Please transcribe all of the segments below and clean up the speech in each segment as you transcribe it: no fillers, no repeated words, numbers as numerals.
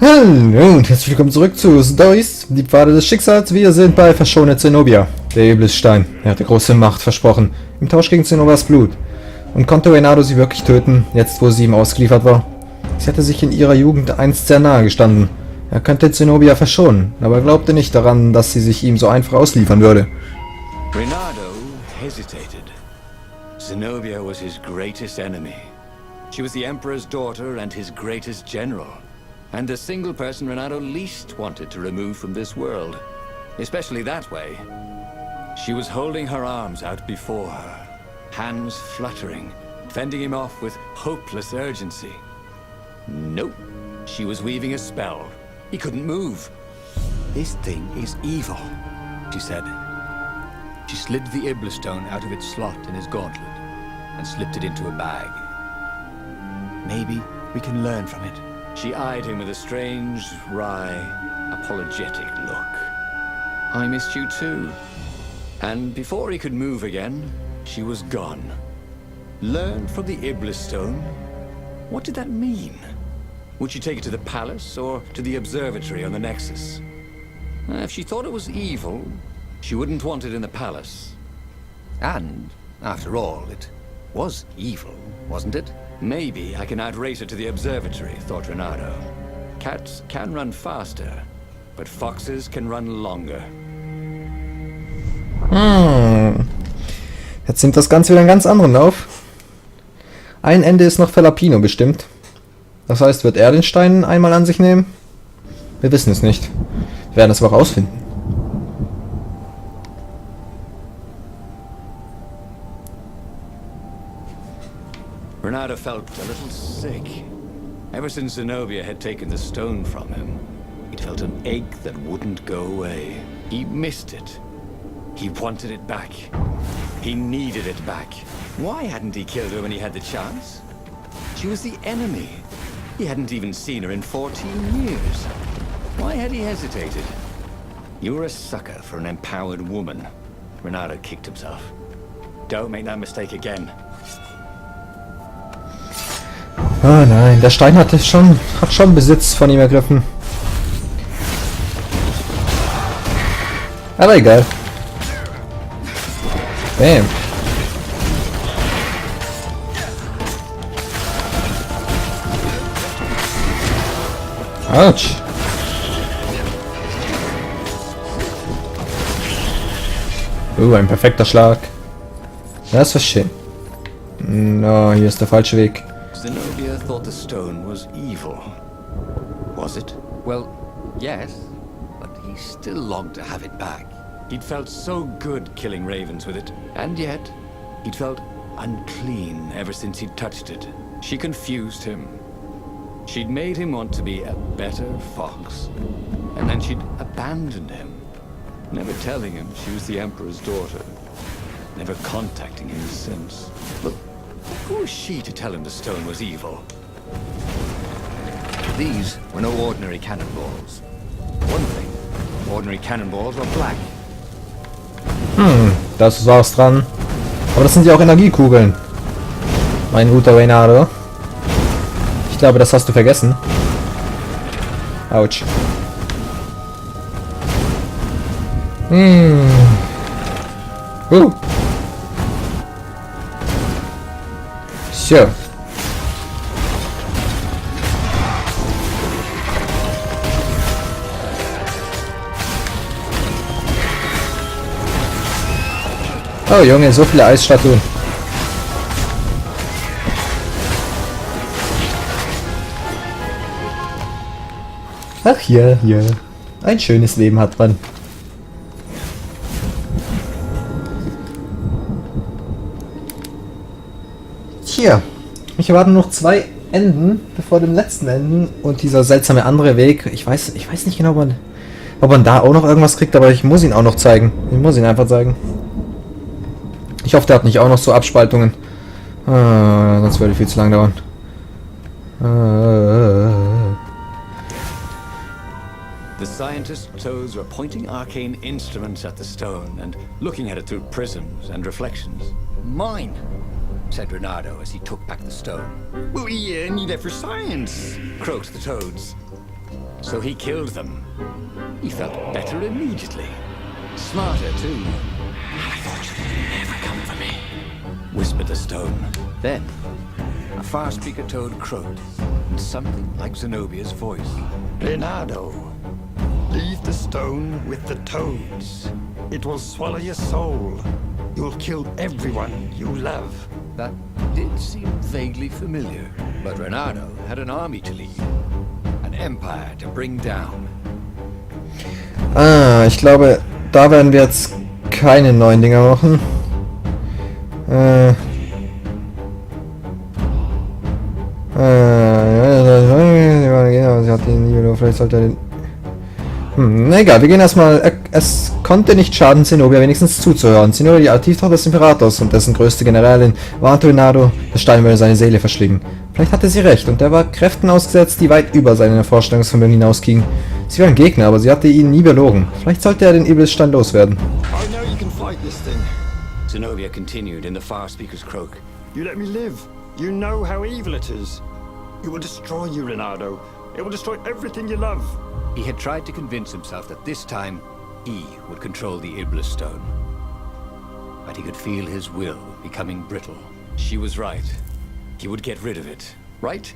Hallo und herzlich willkommen zurück zu Stories, die Pfade des Schicksals. Wir sind bei verschone Zenobia, der Iblisstein. Er hatte große Macht versprochen, im Tausch gegen Zenobias Blut. Und konnte Reynardo sie wirklich töten, jetzt wo sie ihm ausgeliefert war? Sie hatte sich in ihrer Jugend einst sehr nahe gestanden. Er könnte Zenobia verschonen, aber glaubte nicht daran, dass sie sich ihm so einfach ausliefern würde. Reynardo hesitated. Zenobia was his greatest enemy. She was the Emperor's daughter and his greatest general. And the single person Reynardo least wanted to remove from this world. Especially that way. She was holding her arms out before her, hands fluttering, fending him off with hopeless urgency. Nope. She was weaving a spell. He couldn't move. "This thing is evil," she said. She slid the Iblistone out of its slot in his gauntlet and slipped it into a bag. "Maybe we can learn from it." She eyed him with a strange, wry, apologetic look. "I missed you too." And before he could move again, she was gone. Learned from the Iblistone? What did that mean? Would she take it to the palace or to the observatory on the Nexus? If she thought it was evil, she wouldn't want it in the palace. And, after all, it was evil, wasn't it? Maybe I can outrace her to the observatory, thought Reynardo. Cats can run faster, but foxes can run longer. Jetzt nimmt das Ganze wieder einen ganz anderen Lauf. Ein Ende ist noch für Lapino bestimmt. Das heißt, wird er den Stein einmal an sich nehmen? Wir wissen es nicht. Wir werden es aber rausfinden. Reynardo felt a little sick. Ever since Zenobia had taken the stone from him, he'd felt an ache that wouldn't go away. He missed it. He wanted it back. He needed it back. Why hadn't he killed her when he had the chance? She was the enemy. He hadn't even seen her in 14 years. Why had he hesitated? You were a sucker for an empowered woman. Reynardo kicked himself. Don't make that mistake again. Ah nein, der Stein hat schon Besitz von ihm ergriffen. Aber egal. Bam. Autsch. Ein perfekter Schlag. Das war schön. No, hier ist der falsche Weg. Zenobia thought the stone was evil. Was it? Well, yes, but he still longed to have it back. He'd felt so good killing ravens with it, and yet he'd felt unclean ever since he'd touched it. She confused him. She'd made him want to be a better fox, and then she'd abandoned him, never telling him she was the Emperor's daughter, never contacting him since. But who was she to tell him the stone was evil? These were no ordinary cannonballs. One thing, ordinary cannonballs were black. Das war's dran. Aber das sind ja auch Energiekugeln. Mein guter Reynardo. Ich glaube, das hast du vergessen. Autsch. So. Oh Junge, so viele Eisstatuen. Ach ja, hier. Ein schönes Leben hat man. Tja, mich erwarten noch 2 Enden bevor dem letzten Enden und dieser seltsame andere Weg. Ich weiß nicht genau, ob man da auch noch irgendwas kriegt, aber ich muss ihn auch noch zeigen. Ich muss ihn einfach zeigen. Ich hoffe, der hat nicht auch noch so Abspaltungen. Sonst würde viel zu lang dauern. The scientist's toes were pointing arcane instruments at the stone and looking at it through prisms and reflections. "Mine," said Reynardo as he took back the stone. "We need it for science," croaked the toads. So he killed them. He felt better immediately. Smarter, too. I thought you'd never come for me, whispered the stone. Then, a far-speaker toad crowed, and something like Zenobia's voice. Reynardo, leave the stone with the toads. It will swallow your soul. You'll kill everyone you love. That did seem vaguely familiar. But Reynardo had an army to lead. An empire to bring down. Ah, ich glaube, da werden wir jetzt keine neuen Dinger machen. Sie hat ihn nie, vielleicht sollte er den... egal, wir gehen erstmal... Es konnte nicht schaden, Zenobia wenigstens zuzuhören. Zenobia, die Adoptivtochter des Imperators und dessen größte Generälin, warnte Reynardo, der Stein würde seine Seele verschlingen. Vielleicht hatte sie recht, und er war Kräften ausgesetzt, die weit über seine Vorstellungsvermögen hinausgingen. Sie war ein Gegner, aber sie hatte ihn nie belogen. Vielleicht sollte er den Ibelstein loswerden. I know you can fight this thing. Zenobia continued in the far speaker's croak. You let me live. You know how evil it is. It will destroy you, Reynardo. It will destroy everything you love. He had tried to convince himself that this time he would control the Iblis stone. But he could feel his will becoming brittle. She was right. He would get rid of it. Right?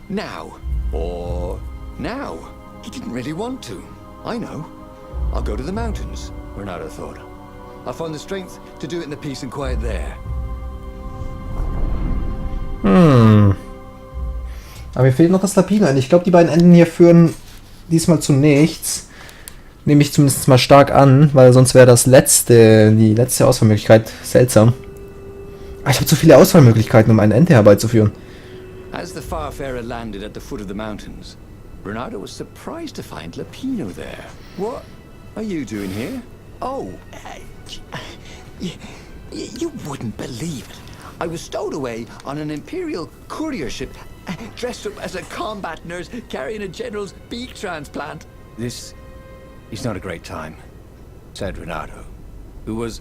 Now. Or now. He didn't really want to. I know. I'll go to the mountains, Reynardo thought. I'll find the strength to do it in the peace and quiet there. Aber mir fehlt noch das Lapino. Ich glaube, die beiden Enden hier führen diesmal zu nichts. Nehme ich zumindest mal stark an, weil sonst wäre die letzte Auswahlmöglichkeit seltsam. Aber ich habe zu viele Auswahlmöglichkeiten, um ein Ende herbeizuführen. As the Farfarer landed at the foot of the mountains, Reynardo was surprised to find Lapino there. What are you doing here? Oh, you wouldn't believe it. I was stowed away on an Imperial courier ship, dressed up as a combat nurse carrying a general's beak transplant. This is not a great time, said Reynardo, who was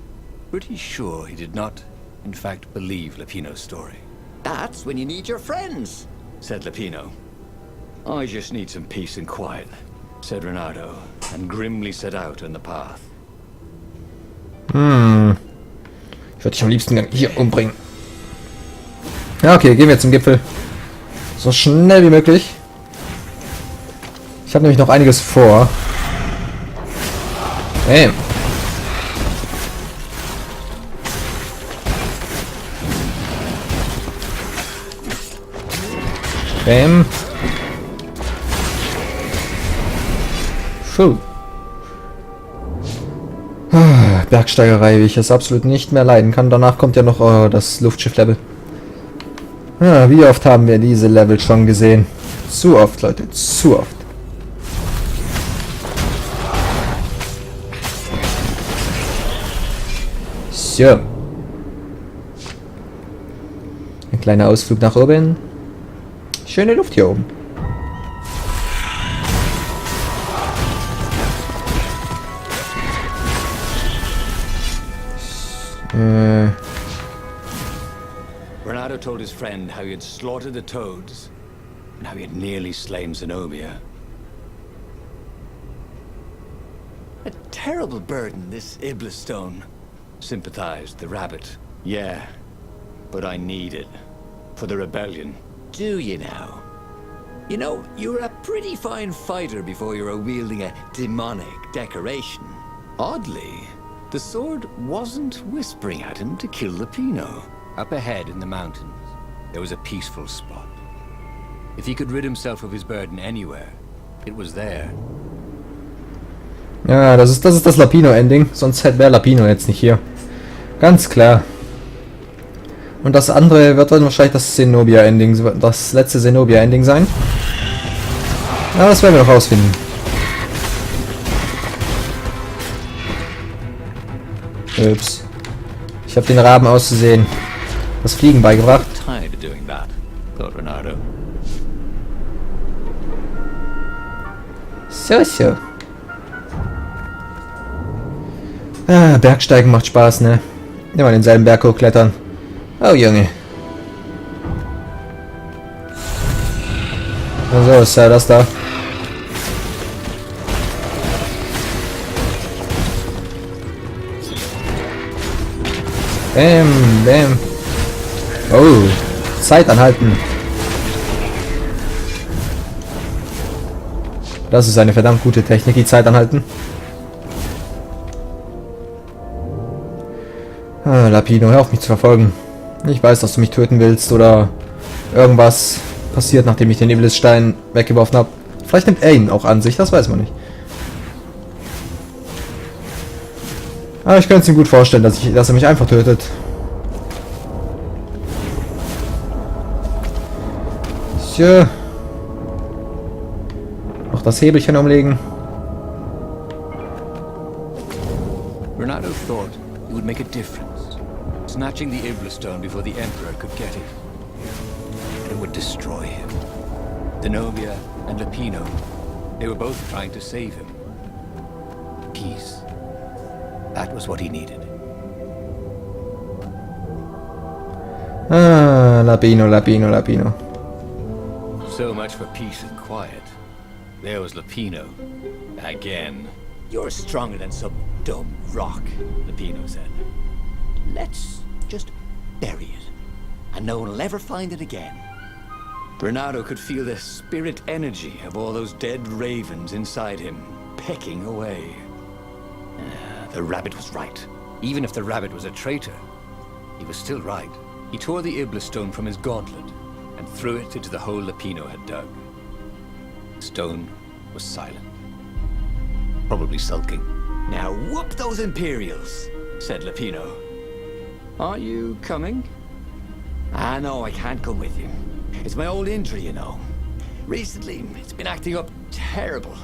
pretty sure he did not, in fact, believe Lapino's story. That's when you need your friends, said Lapino. I just need some peace and quiet, said Reynardo, and grimly set out on the path. Ich würde dich am liebsten hier umbringen. Ja, okay, gehen wir zum Gipfel. So schnell wie möglich. Ich habe nämlich noch einiges vor. Hey. Bam. Puh. Bergsteigerei, wie ich es absolut nicht mehr leiden kann. Danach kommt ja noch das Luftschiff-Level. Wie oft haben wir diese Level schon gesehen? Zu oft, Leute, zu oft. So. Ein kleiner Ausflug nach oben. Schöne Luft hier oben. Reynardo told his friend how he had slaughtered the toads and how he had nearly slain Zenobia. A terrible burden, this Iblis stone, sympathized the rabbit. Yeah, but I need it for the rebellion. Do you now? You know, you're a pretty fine fighter before you're wielding a demonic decoration. Oddly, the sword wasn't whispering at him to kill Lapino. Up ahead in the mountains, there was a peaceful spot. If he could rid himself of his burden anywhere, it was there. Ja, das ist das Lapino-Ending. Sonst wäre Lapino jetzt nicht hier. Ganz klar. Und das andere wird dann wahrscheinlich das Zenobia-Ending, das letzte Zenobia-Ending sein. Aber das werden wir noch rausfinden. Ups. Ich habe den Raben auszusehen das Fliegen beigebracht. Tired of doing that, thought Reynardo. So. Bergsteigen macht Spaß, ne? Immer denselben Berg hochklettern. Oh, Junge. So ist ja das da. Bam, bam. Oh, Zeit anhalten. Das ist eine verdammt gute Technik, die Zeit anhalten. Ah, Lapino, hör auf mich zu verfolgen. Ich weiß, dass du mich töten willst oder irgendwas passiert, nachdem ich den Iblisstein weggeworfen habe. Vielleicht nimmt er ihn auch an sich, das weiß man nicht. Aber ich könnte es ihm gut vorstellen, dass er mich einfach tötet. Tja. Noch das Hebelchen umlegen. Reynardo thought it would make a difference, snatching the Iblisstone before the Emperor could get it. And it would destroy him. Zenobia and Lapino, they were both trying to save him. Peace. That was what he needed. Ah, Lapino, Lapino, Lapino. So much for peace and quiet. There was Lapino. Again. You're stronger than some dumb rock, Lapino said. Let's just bury it, and no one will ever find it again. Reynardo could feel the spirit energy of all those dead ravens inside him, pecking away. The rabbit was right. Even if the rabbit was a traitor, he was still right. He tore the Iblisstone from his gauntlet and threw it into the hole Lapino had dug. The stone was silent. Probably sulking. Now whoop those Imperials, said Lapino. Are you coming? Ah, no, I can't come with you. It's my old injury, you know. Recently, it's been acting up terrible.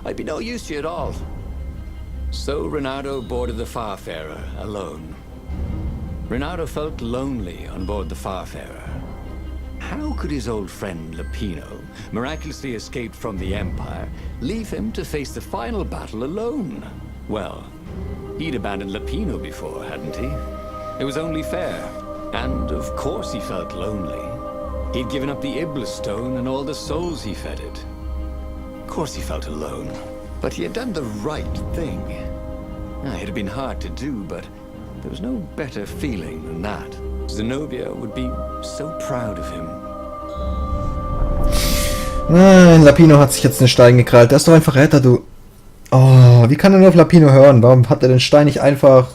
I'd be no use to you at all. So Reynardo boarded the Farfarer alone. Reynardo felt lonely on board the Farfarer. How could his old friend Lapino, miraculously escaped from the Empire, leave him to face the final battle alone? Well, he'd abandoned Lapino before, hadn't he? It was only fair. And of course he felt lonely. He'd given up the Iblisstone and all the souls he fed it. Of course he felt alone. But he had done the right thing. It had been hard to do, but there was no better feeling than that. Zenobia would be so proud of him. Nein, Lapino hat sich jetzt den Stein gekrallt. Der ist doch ein Verräter, du. Oh, wie kann er nur auf Lapino hören? Warum hat er den Stein nicht einfach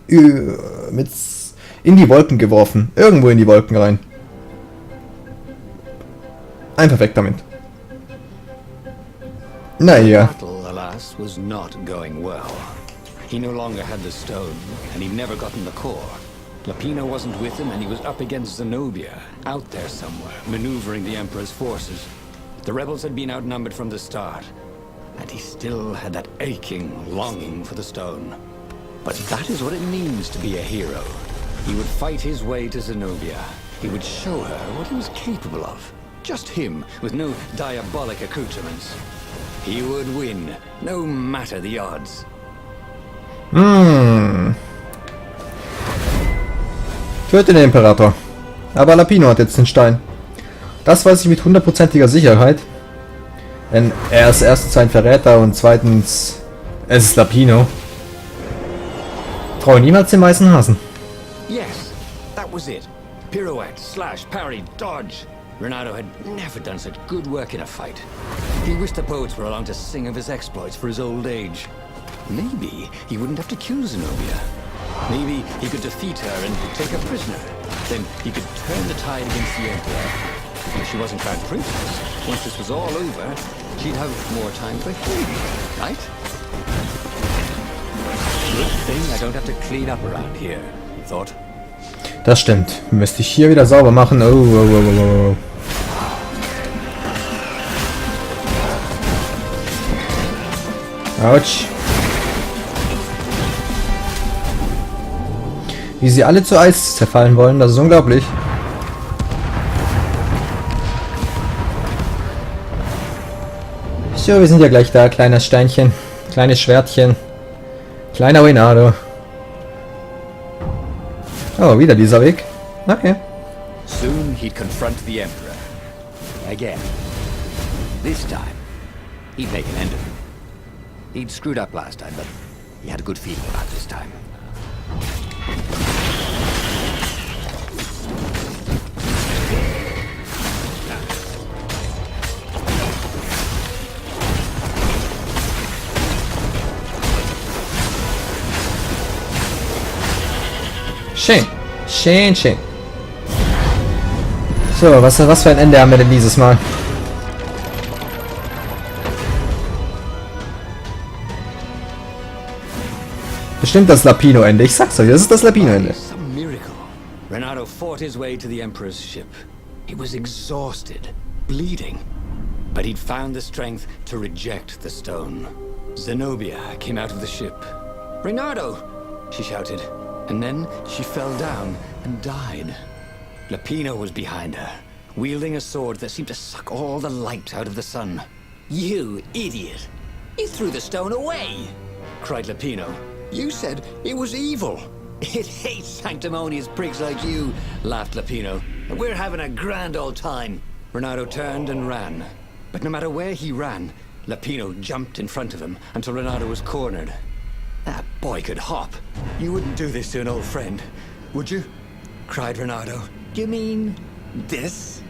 mit in die Wolken geworfen? Irgendwo in die Wolken rein. Einfach weg damit. Naja. Battle, alas, was not going well. He no longer had the stone, and he'd never gotten the core. Lapino wasn't with him, and he was up against Zenobia, out there somewhere, maneuvering the Emperor's forces. The rebels had been outnumbered from the start, and he still had that aching longing for the stone. But that is what it means to be a hero. He would fight his way to Zenobia. He would show her what he was capable of. Just him, with no diabolic accoutrements. He would win, no matter the odds. Töte den Imperator. Aber Lapino hat jetzt den Stein. Das weiß ich mit 100%iger Sicherheit. Denn er ist erstens ein Verräter und zweitens, es ist Lapino. Traue niemals den weißen Hasen. Yes, that was it. Pirouette, slash, parry, dodge. Reynardo had never done such good work in a fight. He wished the poets were along to sing of his exploits for his old age. Maybe he wouldn't have to kill Zenobia. Maybe he could defeat her and take her prisoner. Then he could turn the tide against the Emperor. If she wasn't crowned princess, once this was all over, she'd have more time for him, right? Good thing I don't have to clean up around here, he thought. Das stimmt. Müsste ich hier wieder sauber machen. Oh. Autsch. Wie sie alle zu Eis zerfallen wollen, das ist unglaublich. So, wir sind ja gleich da. Kleines Steinchen, kleines Schwertchen, kleiner Reynardo. Oh, wieder dieser Weg. Okay. Soon he'd confront the Emperor. Again. This time, he'd make an end of him. He'd screwed up last time, but he had a good feeling about this time. Schön. Schön, schön. So, was für ein Ende haben wir denn dieses Mal? Bestimmt das Lapino-Ende. Ich sag's euch, das ist das Lapino-Ende. Some miracle. Reynardo fought his way to the Emperor's ship. He was exhausted, bleeding, but he'd found the strength to reject the stone. Zenobia came out of the ship. "Reynardo!" she shouted, and then she fell down and died. Lapino was behind her, wielding a sword that seemed to suck all the light out of the sun. "You idiot! You threw the stone away!" cried Lapino. "You said it was evil." "It hates sanctimonious prigs like you," laughed Lapino. "We're having a grand old time." Reynardo turned and ran. But no matter where he ran, Lapino jumped in front of him until Reynardo was cornered. That boy could hop. "You wouldn't do this to an old friend, would you?" cried Reynardo. "You mean this?"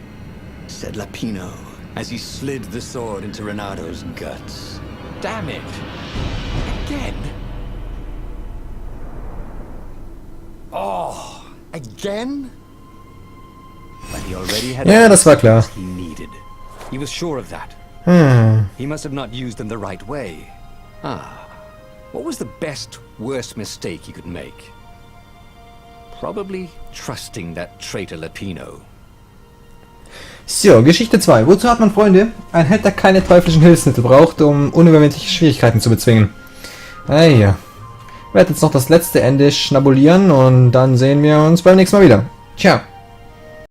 said Lapino, as he slid the sword into Reynardo's guts. "Damn it! Again? Oh, again?" But he already had Ja, das war klar. he needed. He was sure of that. He must have not used them the right way. What was the best, worst mistake he could make? Probably trusting that traitor Lapino. So, Geschichte 2. Wozu hat man Freunde? Ein Held, der keine teuflischen Hilfsmittel braucht, um unüberwindliche Schwierigkeiten zu bezwingen. Ja. Ich werde jetzt noch das letzte Ende schnabulieren und dann sehen wir uns beim nächsten Mal wieder. Ciao.